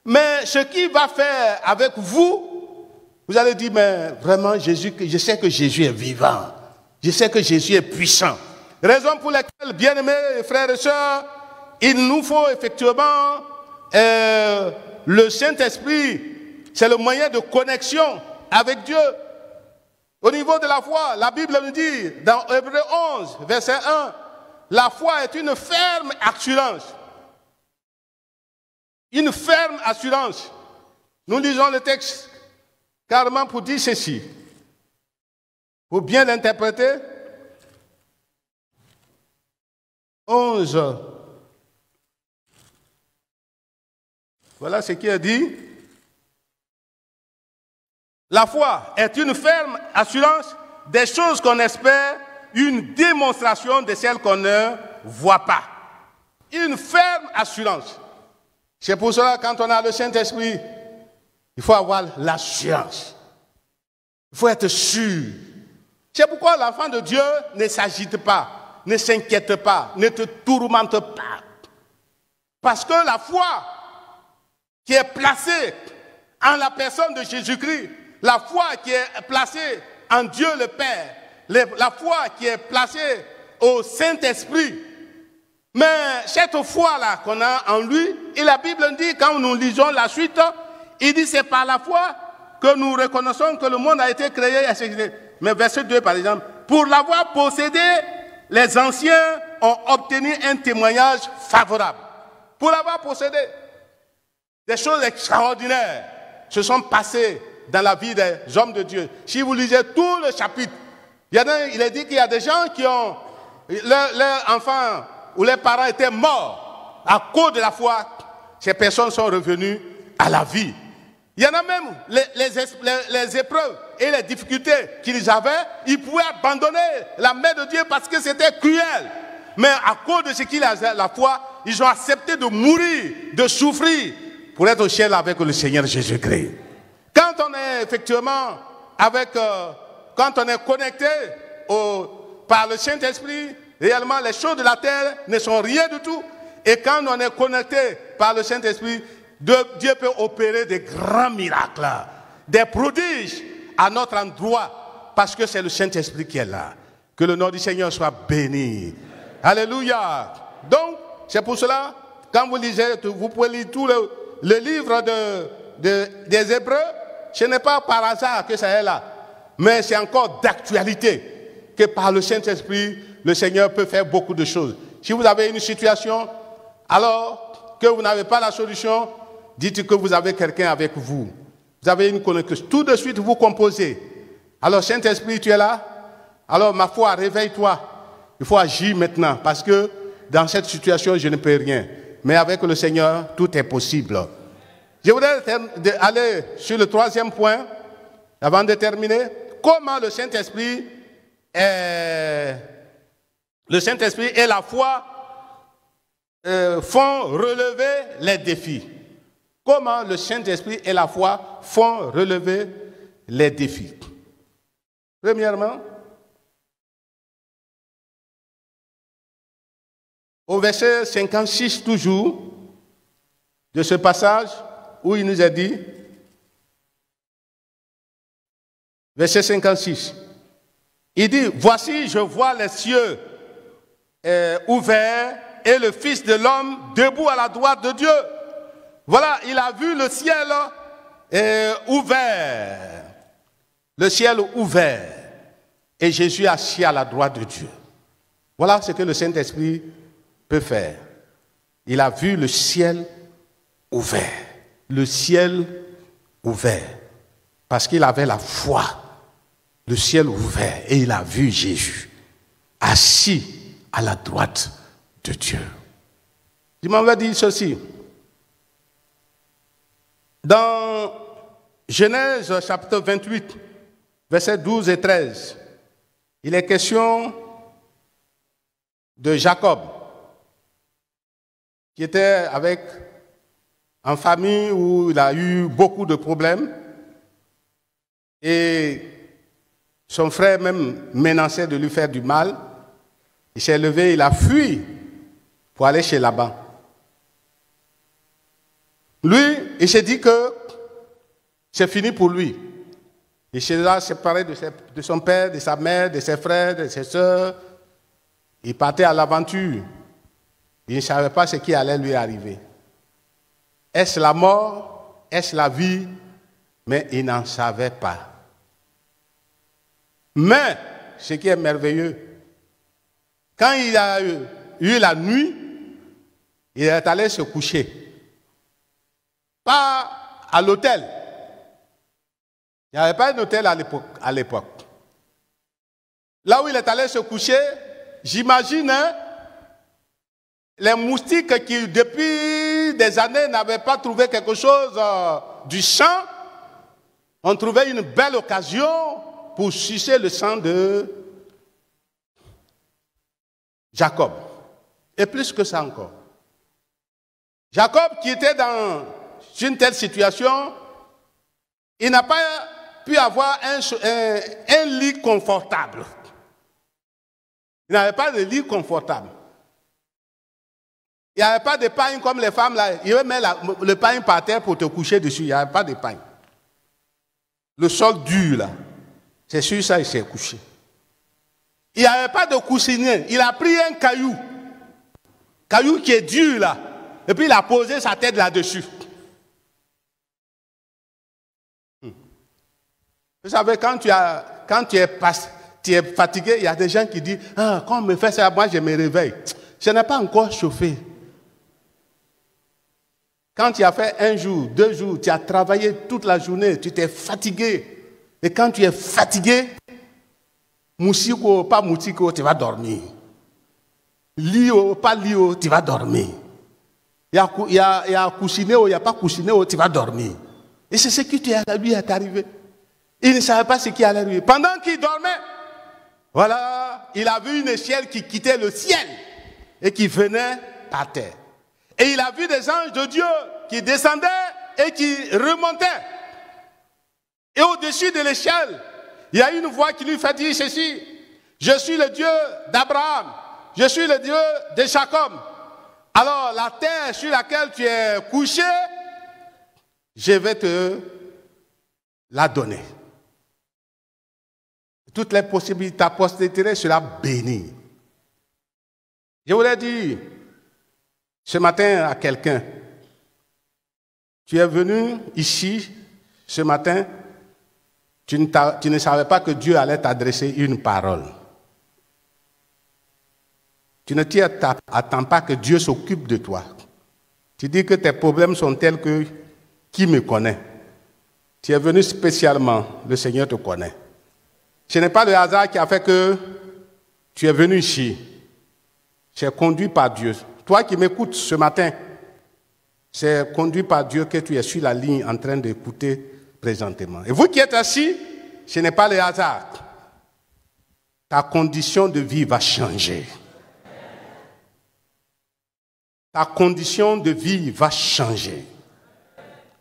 Mais ce qu'il va faire avec vous, vous allez dire, mais vraiment, Jésus, je sais que Jésus est vivant. Je sais que Jésus est puissant. Raison pour laquelle, bien-aimés frères et sœurs, il nous faut effectivement le Saint-Esprit. C'est le moyen de connexion avec Dieu. Au niveau de la foi, la Bible nous dit, dans Hébreux 11, verset 1, la foi est une ferme assurance. Une ferme assurance. Nous lisons le texte carrément pour dire ceci. Pour bien l'interpréter, 11. Voilà ce qui est dit. La foi est une ferme assurance des choses qu'on espère, une démonstration de celles qu'on ne voit pas. Une ferme assurance. C'est pour cela que quand on a le Saint-Esprit, il faut avoir l'assurance. Il faut être sûr. C'est pourquoi l'enfant de Dieu ne s'agite pas, ne s'inquiète pas, ne te tourmente pas. Parce que la foi qui est placée en la personne de Jésus-Christ, la foi qui est placée en Dieu le Père, la foi qui est placée au Saint-Esprit, mais cette foi-là qu'on a en lui, et la Bible dit, quand nous lisons la suite, il dit c'est par la foi que nous reconnaissons que le monde a été créé. Mais verset 2 par exemple, pour l'avoir possédé, les anciens ont obtenu un témoignage favorable. Pour l'avoir possédé, des choses extraordinaires se sont passées dans la vie des hommes de Dieu. Si vous lisez tout le chapitre, il est dit qu'il y a des gens qui ont, leurs enfants ou leurs parents étaient morts à cause de la foi. Ces personnes sont revenues à la vie. Il y en a même les épreuves et les difficultés qu'ils avaient, ils pouvaient abandonner la main de Dieu parce que c'était cruel. Mais à cause de ce qu'il a la foi, ils ont accepté de mourir, de souffrir pour être au ciel avec le Seigneur Jésus-Christ. Quand on est effectivement quand on est connecté par le Saint-Esprit, réellement les choses de la terre ne sont rien du tout. Et quand on est connecté par le Saint-Esprit, Dieu peut opérer des grands miracles, des prodiges à notre endroit, parce que c'est le Saint-Esprit qui est là. Que le nom du Seigneur soit béni. Alléluia. Donc, c'est pour cela, quand vous lisez, vous pouvez lire tout le livre des Hébreux, ce n'est pas par hasard que ça est là, mais c'est encore d'actualité, que par le Saint-Esprit, le Seigneur peut faire beaucoup de choses. Si vous avez une situation, alors que vous n'avez pas la solution, dites que vous avez quelqu'un avec vous. Vous avez une connexion. Tout de suite, vous composez. Alors, Saint-Esprit, tu es là? Alors, ma foi, réveille-toi. Il faut agir maintenant, parce que dans cette situation, je ne peux rien. Mais avec le Seigneur, tout est possible. Je voudrais aller sur le troisième point, avant de terminer. Comment le Saint-Esprit et la foi font relever les défis. Comment le Saint-Esprit et la foi font relever les défis. Premièrement, au verset 56 toujours, de ce passage où il nous est dit, verset 56, il dit, voici, je vois les cieux ouverts et le Fils de l'homme debout à la droite de Dieu. Voilà, il a vu le ciel ouvert. Le ciel ouvert. Et Jésus assis à la droite de Dieu. Voilà ce que le Saint-Esprit peut faire. Il a vu le ciel ouvert. Le ciel ouvert. Parce qu'il avait la foi. Le ciel ouvert. Et il a vu Jésus assis à la droite de Dieu. Il m'avait dit ceci. Dans Genèse chapitre 28, versets 12 et 13, il est question de Jacob, qui était en famille où il a eu beaucoup de problèmes, et son frère même menaçait de lui faire du mal. Il s'est levé, il a fui pour aller chez Laban. Lui, il s'est dit que c'est fini pour lui. Il s'est séparé de son père, de sa mère, de ses frères, de ses sœurs. Il partait à l'aventure. Il ne savait pas ce qui allait lui arriver. Est-ce la mort? Est-ce la vie? Mais il n'en savait pas. Mais, ce qui est merveilleux, quand il a eu la nuit, il est allé se coucher. Pas à l'hôtel. Il n'y avait pas un hôtel à l'époque. Là où il est allé se coucher, j'imagine les moustiques qui, depuis des années, n'avaient pas trouvé quelque chose du sang, ont trouvé une belle occasion pour sucer le sang de Jacob. Et plus que ça encore. Jacob, qui était dans une telle situation, il n'a pas pu avoir un lit confortable. Il n'avait pas de lit confortable. Il n'y avait pas de pagne comme les femmes là. Ils mettent le pagne par terre pour te coucher dessus. Il n'y avait pas de pagne. Le sol dur là. C'est sur ça qu'il s'est couché. Il n'y avait pas de coussinet. Il a pris un caillou. Caillou qui est dur là. Et puis il a posé sa tête là-dessus. Vous savez, quand tu es fatigué, il y a des gens qui disent, ah, quand on me fait ça, moi je me réveille. Je n'ai pas encore chauffé. Quand tu as fait 1 jour, 2 jours, tu as travaillé toute la journée, tu t'es fatigué. Et quand tu es fatigué, moussiko, pas moussiko, tu vas dormir. Lio, pas lio, tu vas dormir. Il y a coussinéo, il n'y a pas coussinéo, tu vas dormir. Et c'est ce qui lui est arrivé. Il ne savait pas ce qui allait lui. Pendant qu'il dormait, voilà, il a vu une échelle qui quittait le ciel et qui venait par terre. Et il a vu des anges de Dieu qui descendaient et qui remontaient. Et au-dessus de l'échelle, il y a une voix qui lui fait dire ceci: je suis le Dieu d'Abraham, je suis le Dieu de Jacob. Alors la terre sur laquelle tu es couché, je vais te la donner. Toutes les possibilités, ta postérité sera bénie. Je voulais dire ce matin à quelqu'un, tu es venu ici ce matin, tu ne savais pas que Dieu allait t'adresser une parole. Tu ne t'y attends pas que Dieu s'occupe de toi. Tu dis que tes problèmes sont tels que qui me connaît? Tu es venu spécialement, le Seigneur te connaît. Ce n'est pas le hasard qui a fait que tu es venu ici. C'est conduit par Dieu. Toi qui m'écoutes ce matin, c'est conduit par Dieu que tu es sur la ligne en train d'écouter présentement. Et vous qui êtes assis, ce n'est pas le hasard. Ta condition de vie va changer. Ta condition de vie va changer.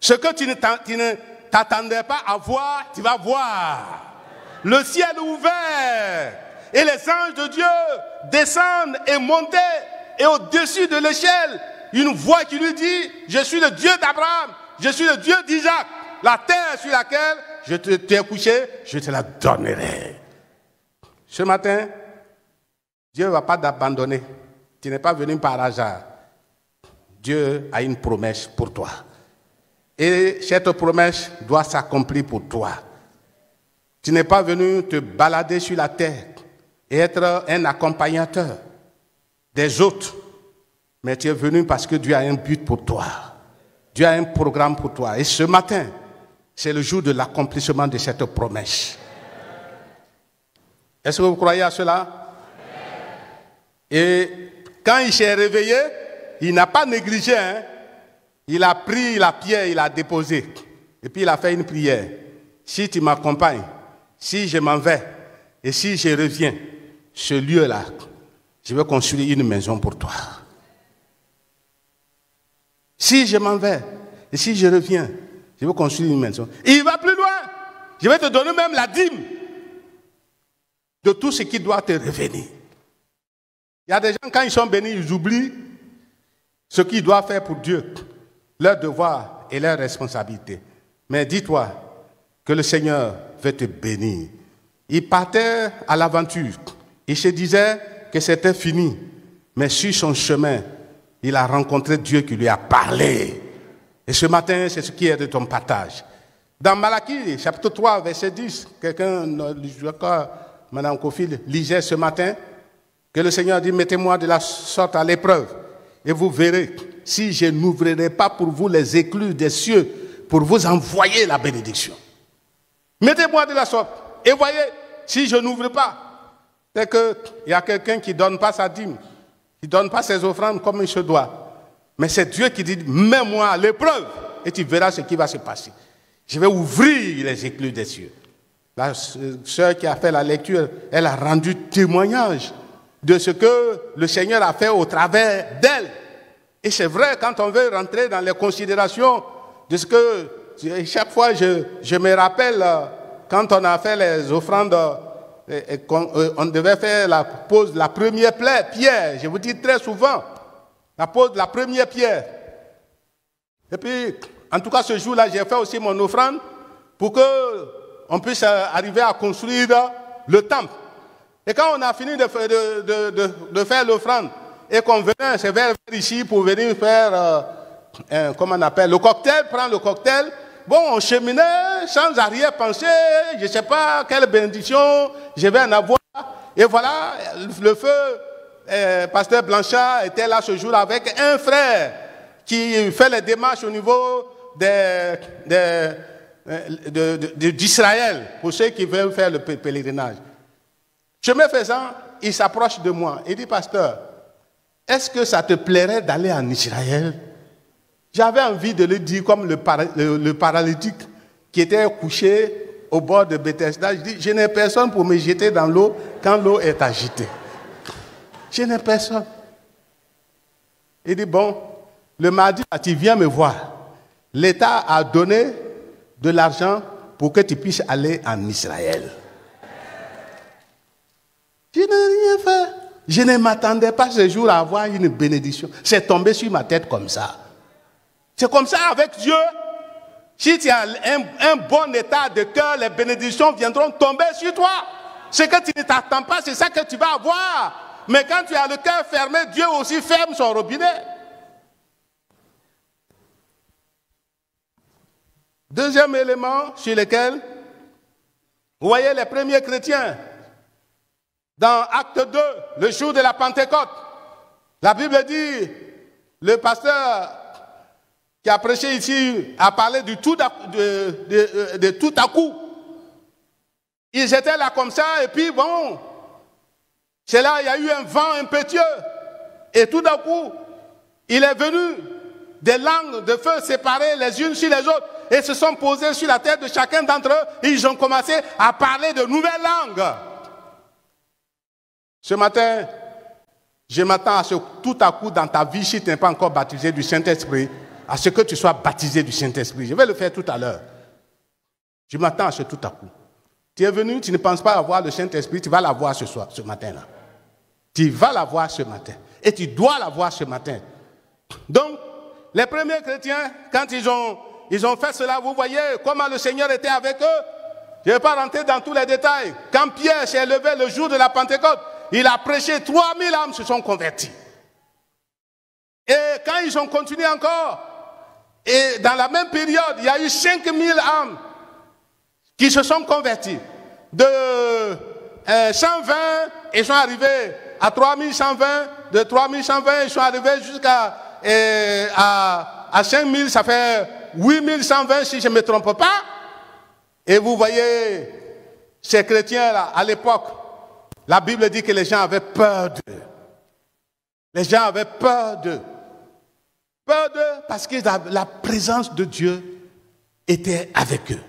Ce que tu ne t'attendais pas à voir, tu vas voir. Le ciel est ouvert et les anges de Dieu descendent et montent. Et au-dessus de l'échelle, une voix qui lui dit: je suis le Dieu d'Abraham, je suis le Dieu d'Isaac. La terre sur laquelle je t'ai couché, je te la donnerai. Ce matin, Dieu ne va pas t'abandonner. Tu n'es pas venu par hasard. Dieu a une promesse pour toi. Et cette promesse doit s'accomplir pour toi. Tu n'es pas venu te balader sur la terre et être un accompagnateur des autres. Mais tu es venu parce que Dieu a un but pour toi. Dieu a un programme pour toi. Et ce matin, c'est le jour de l'accomplissement de cette promesse. Est-ce que vous croyez à cela? Et quand il s'est réveillé, il n'a pas négligé. Il a pris la pierre, il l'a déposée. Et puis il a fait une prière. Si tu m'accompagnes, si je m'en vais et si je reviens, ce lieu-là, je vais construire une maison pour toi. Si je m'en vais et si je reviens, je vais construire une maison. Et il va plus loin. Je vais te donner même la dîme de tout ce qui doit te revenir. Il y a des gens, quand ils sont bénis, ils oublient ce qu'ils doivent faire pour Dieu, leur devoir et leur responsabilité. Mais dis-toi que le Seigneur veut te bénir. Il partait à l'aventure. Il se disait que c'était fini. Mais sur son chemin, il a rencontré Dieu qui lui a parlé. Et ce matin, c'est ce qui est de ton partage. Dans Malachie, chapitre 3, verset 10, quelqu'un, je crois, Mme Kofi lisait ce matin, que le Seigneur dit: mettez-moi de la sorte à l'épreuve, et vous verrez si je n'ouvrirai pas pour vous les écluses des cieux pour vous envoyer la bénédiction. Mettez-moi de la sorte, et voyez, si je n'ouvre pas, c'est qu'il y a quelqu'un qui ne donne pas sa dîme, qui ne donne pas ses offrandes comme il se doit. Mais c'est Dieu qui dit: mets-moi à l'épreuve, et tu verras ce qui va se passer. Je vais ouvrir les écluses des cieux. La sœur qui a fait la lecture, elle a rendu témoignage de ce que le Seigneur a fait au travers d'elle. Et c'est vrai, quand on veut rentrer dans les considérations de ce que, chaque fois je me rappelle, quand on a fait les offrandes on devait faire la pose de la première pierre. Je vous dis très souvent, la pose de la première pierre. Et puis, en tout cas, ce jour-là, j'ai fait aussi mon offrande pour qu'on puisse arriver à construire le temple. Et quand on a fini de faire l'offrande et qu'on venait, c'est vers ici pour venir faire, comment on appelle, le cocktail, prendre le cocktail. Bon, on cheminait sans arrière-pensée, je ne sais pas quelle bénédiction je vais en avoir. Et voilà, le feu, pasteur Blanchard était là ce jour avec un frère qui fait les démarches au niveau d'Israël, pour ceux qui veulent faire le pèlerinage. Chemin faisant, il s'approche de moi. Il dit, pasteur, est-ce que ça te plairait d'aller en Israël? J'avais envie de le dire comme le paralytique qui était couché au bord de Bethesda. Je dis, je n'ai personne pour me jeter dans l'eau quand l'eau est agitée. Je n'ai personne. Il dit, bon, le mardi, tu viens me voir. L'État a donné de l'argent pour que tu puisses aller en Israël. Je n'ai rien fait. Je ne m'attendais pas ce jour à avoir une bénédiction. C'est tombé sur ma tête comme ça. C'est comme ça avec Dieu. Si tu as un bon état de cœur, les bénédictions viendront tomber sur toi. Ce que tu ne t'attends pas, c'est ça que tu vas avoir. Mais quand tu as le cœur fermé, Dieu aussi ferme son robinet. Deuxième élément sur lequel, vous voyez les premiers chrétiens, dans Acte 2, le jour de la Pentecôte, la Bible dit, le pasteur qui a prêché ici a parlé de tout à coup. Ils étaient là comme ça, et puis bon, c'est là, il y a eu un vent impétueux, et tout d'un coup, il est venu des langues de feu séparées les unes sur les autres, et se sont posées sur la tête de chacun d'entre eux, et ils ont commencé à parler de nouvelles langues. Ce matin, je m'attends à ce que tout à coup dans ta vie, si tu n'es pas encore baptisé du Saint-Esprit, à ce que tu sois baptisé du Saint-Esprit. Je vais le faire tout à l'heure. Je m'attends à ce tout à coup. Tu es venu, tu ne penses pas avoir le Saint-Esprit, tu vas l'avoir ce matin-là. Tu vas l'avoir ce matin. Et tu dois l'avoir ce matin. Donc, les premiers chrétiens, quand ils ont fait cela, vous voyez comment le Seigneur était avec eux. Je ne vais pas rentrer dans tous les détails. Quand Pierre s'est levé le jour de la Pentecôte, il a prêché, 3000 âmes se sont converties. Et quand ils ont continué encore, et dans la même période, il y a eu 5000 âmes qui se sont converties. De 120, ils sont arrivés à 3120. De 3120, ils sont arrivés jusqu'à 5000, ça fait 8120 si je ne me trompe pas. Et vous voyez, ces chrétiens-là, à l'époque, la Bible dit que les gens avaient peur d'eux. Les gens avaient peur d'eux. Peur d'eux parce que la présence de Dieu était avec eux.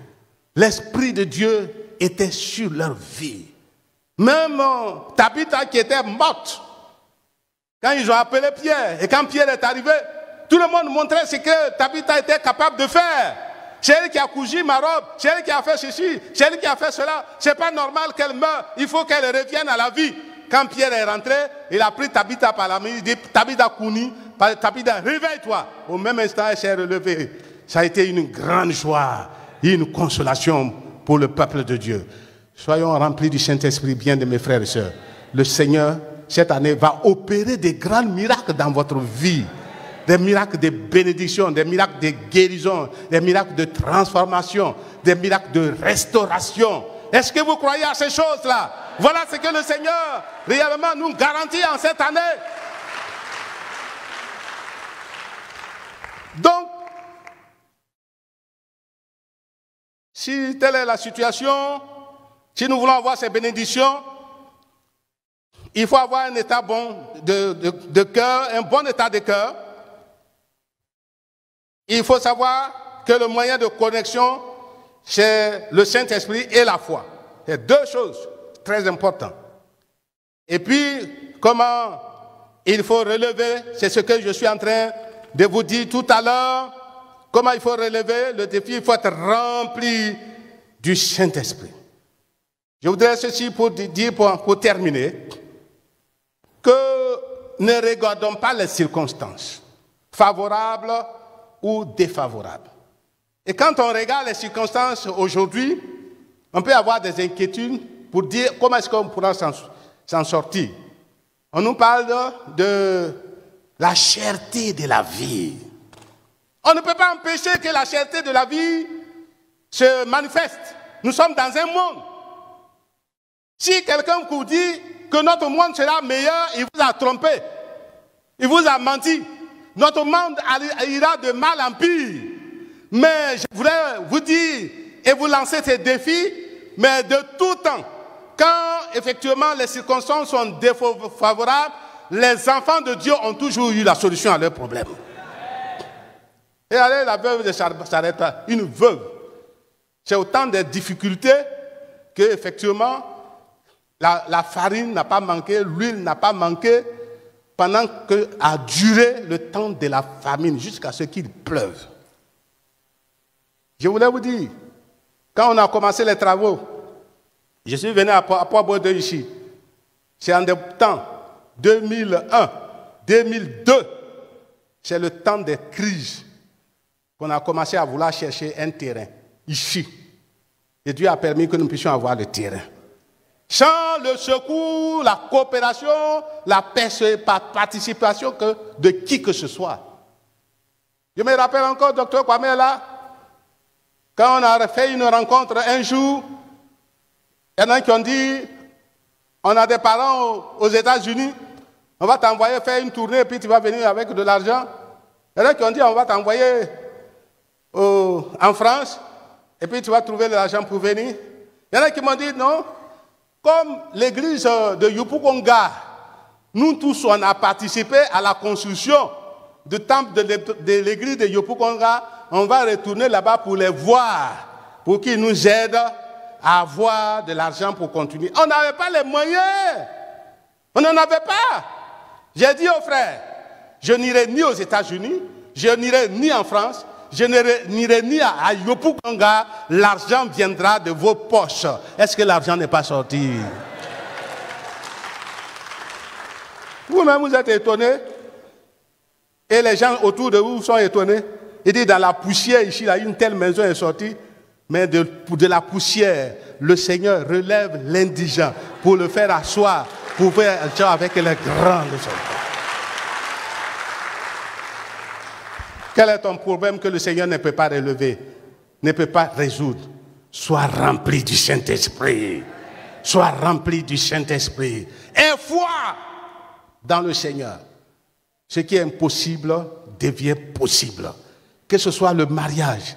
L'Esprit de Dieu était sur leur vie. Même Tabitha qui était morte, quand ils ont appelé Pierre, et quand Pierre est arrivé, tout le monde montrait ce que Tabitha était capable de faire. C'est elle qui a cousu ma robe, c'est elle qui a fait ceci, c'est elle qui a fait cela. C'est pas normal qu'elle meure, il faut qu'elle revienne à la vie. Quand Pierre est rentré, il a pris Tabitha par la main, il dit, Tabitha Kouni, Tabitha, réveille-toi. Au même instant, elle s'est relevée. Ça a été une grande joie, une consolation pour le peuple de Dieu. Soyons remplis du Saint-Esprit, bien de mes frères et sœurs. Le Seigneur, cette année, va opérer des grands miracles dans votre vie. Des miracles de bénédiction, des miracles de guérison, des miracles de transformation, des miracles de restauration. Est-ce que vous croyez à ces choses-là? Voilà ce que le Seigneur réellement nous garantit en cette année. Donc, si telle est la situation, si nous voulons avoir ces bénédictions, il faut avoir un état bon de cœur, un bon état de cœur. Il faut savoir que le moyen de connexion, c'est le Saint-Esprit et la foi. C'est deux choses très importantes. Et puis, comment il faut relever, c'est ce que je suis en train de vous dire tout à l'heure. Comment il faut relever le défi? Il faut être rempli du Saint-Esprit. Je voudrais ceci pour dire, pour terminer, que ne regardons pas les circonstances, favorables ou défavorables. Et quand on regarde les circonstances aujourd'hui, on peut avoir des inquiétudes pour dire comment est-ce qu'on pourra s'en sortir. On nous parle de la cherté de la vie. On ne peut pas empêcher que la cherté de la vie se manifeste. Nous sommes dans un monde. Si quelqu'un vous dit que notre monde sera meilleur, il vous a trompé. Il vous a menti. Notre monde ira de mal en pire. Mais je voudrais vous dire et vous lancer ces défis, mais de tout temps, quand effectivement les circonstances sont défavorables, les enfants de Dieu ont toujours eu la solution à leurs problèmes. Et allez, la veuve de Sarepta, une veuve, c'est autant de difficultés que effectivement la farine n'a pas manqué, l'huile n'a pas manqué, pendant que a duré le temps de la famine jusqu'à ce qu'il pleuve. Je voulais vous dire, quand on a commencé les travaux, je suis venu à Port-Bordeaux ici, c'est en des temps 2001, 2002, c'est le temps des crises qu'on a commencé à vouloir chercher un terrain ici. Et Dieu a permis que nous puissions avoir le terrain. Sans le secours, la coopération, la participation de qui que ce soit. Je me rappelle encore, docteur Kwame là, quand on a fait une rencontre un jour, il y en a qui ont dit, on a des parents aux États-Unis, on va t'envoyer faire une tournée et puis tu vas venir avec de l'argent. Il y en a qui ont dit, on va t'envoyer en France et puis tu vas trouver de l'argent pour venir. Il y en a qui m'ont dit, non, comme l'église de Yopougonga, nous tous on a participé à la construction du temple de l'église de Yopougonga, on va retourner là-bas pour les voir, pour qu'ils nous aident à avoir de l'argent pour continuer. On n'avait pas les moyens. On n'en avait pas. J'ai dit aux frères, je n'irai ni aux États-Unis, je n'irai ni en France, je n'irai ni à Yopougonga, l'argent viendra de vos poches. Est-ce que l'argent n'est pas sorti? Vous-même, vous êtes étonnés. Et les gens autour de vous sont étonnés. Il dit, dans la poussière, ici, là, une telle maison est sortie. Mais de la poussière, le Seigneur relève l'indigent pour le faire asseoir, pour faire un job avec les grands de son temps. Quel est ton problème que le Seigneur ne peut pas relever, ne peut pas résoudre? Sois rempli du Saint-Esprit. Sois rempli du Saint-Esprit. Et foi dans le Seigneur. Ce qui est impossible devient possible. Que ce soit le mariage,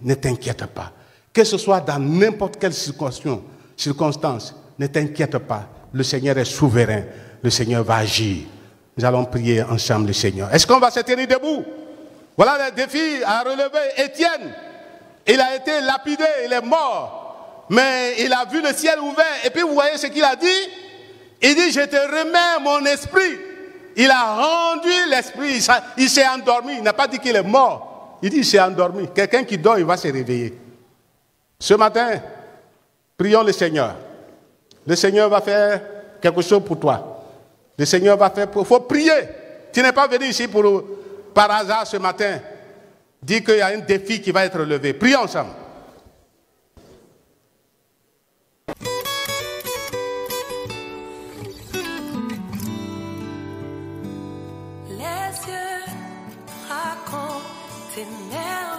ne t'inquiète pas. Que ce soit dans n'importe quelle circonstance, ne t'inquiète pas. Le Seigneur est souverain. Le Seigneur va agir. Nous allons prier ensemble le Seigneur. Est-ce qu'on va se tenir debout? Voilà les défis à relever. Étienne, il a été lapidé, il est mort. Mais il a vu le ciel ouvert. Et puis vous voyez ce qu'il a dit? Il dit, je te remets mon esprit. Il a rendu l'esprit. Il s'est endormi. Il n'a pas dit qu'il est mort. Il dit, il s'est endormi. Quelqu'un qui dort, il va se réveiller. Ce matin, prions le Seigneur. Le Seigneur va faire quelque chose pour toi. Le Seigneur va faire... Il faut prier. Tu n'es pas venu ici par hasard ce matin. Dis qu'il y a un défi qui va être relevé. Prions ensemble. Les yeux racontent tes merveilles.